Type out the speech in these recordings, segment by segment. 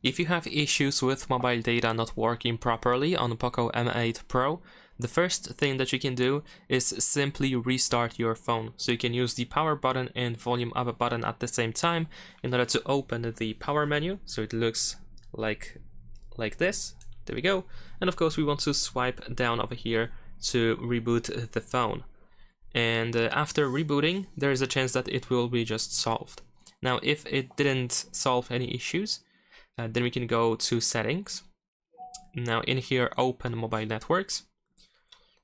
If you have issues with mobile data not working properly on POCO M8 Pro, the first thing that you can do is simply restart your phone. So you can use the power button and volume up button at the same time in order to open the power menu. So it looks like this. There we go. And of course we want to swipe down over here to reboot the phone. And after rebooting, there is a chance that it will be just solved. Now, if it didn't solve any issues, then we can go to settings. Now in here, open mobile networks.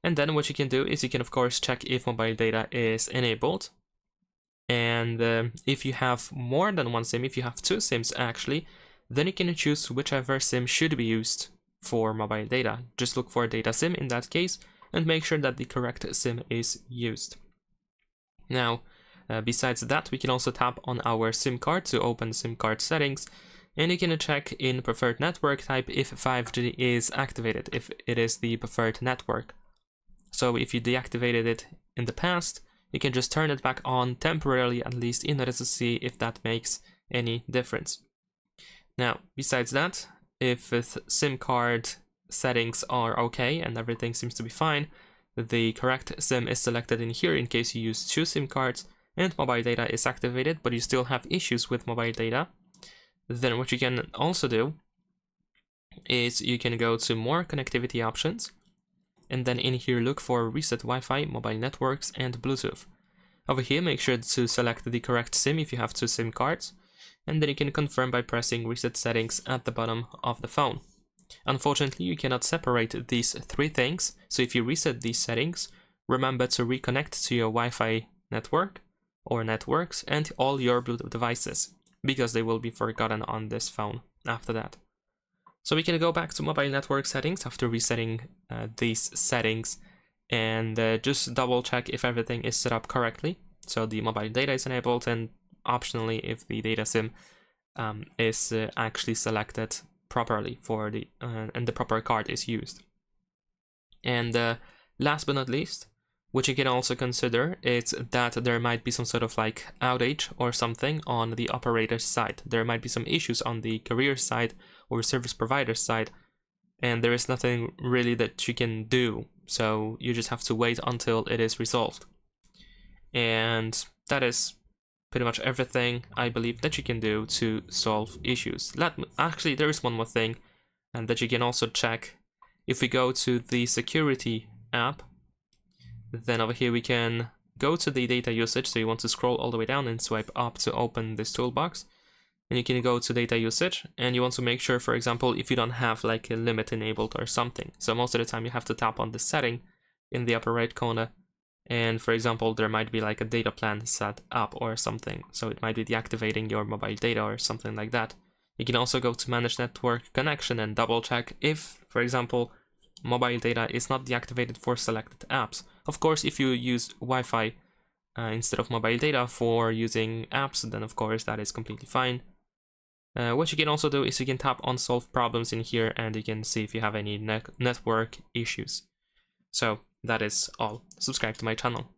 And then what you can do is you can of course check if mobile data is enabled. And if you have more than one SIM, if you have two SIMs actually, then you can choose whichever SIM should be used for mobile data. Just look for data SIM in that case and make sure that the correct SIM is used. Now, besides that, we can also tap on our SIM card to open SIM card settings. And you can check in preferred network type if 5G is activated, if it is the preferred network. So if you deactivated it in the past, you can just turn it back on temporarily at least in order to see if that makes any difference. Now, besides that, if SIM card settings are okay and everything seems to be fine, the correct SIM is selected in here in case you use two SIM cards and mobile data is activated, but you still have issues with mobile data. Then what you can also do is you can go to more connectivity options and then in here look for reset Wi-Fi, mobile networks and Bluetooth. Over here make sure to select the correct SIM if you have two SIM cards, and then you can confirm by pressing reset settings at the bottom of the phone. Unfortunately, you cannot separate these three things, so if you reset these settings, remember to reconnect to your Wi-Fi network or networks and all your Bluetooth devices, because they will be forgotten on this phone after that. So we can go back to mobile network settings after resetting these settings and just double check if everything is set up correctly. So the mobile data is enabled and optionally if the data SIM is actually selected properly for the and the proper card is used. And last but not least, what you can also consider is that there might be some sort of like outage or something on the operator's side. There might be some issues on the carrier side or service provider side, and there is nothing really that you can do. So you just have to wait until it is resolved. And that is pretty much everything I believe that you can do to solve issues. Actually, there is one more thing, and that you can also check. If we go to the security app, then over here we can go to the data usage, so you want to scroll all the way down and swipe up to open this toolbox. And you can go to data usage, and you want to make sure, for example, if you don't have like a limit enabled or something. So most of the time you have to tap on the setting in the upper right corner, and for example there might be like a data plan set up or something, so it might be deactivating your mobile data or something like that. You can also go to manage network connection and double check if, for example, mobile data is not deactivated for selected apps. Of course, if you use Wi-Fi instead of mobile data for using apps, then of course that is completely fine. What you can also do is you can tap on solve problems in here and you can see if you have any network issues. So that is all. Subscribe to my channel.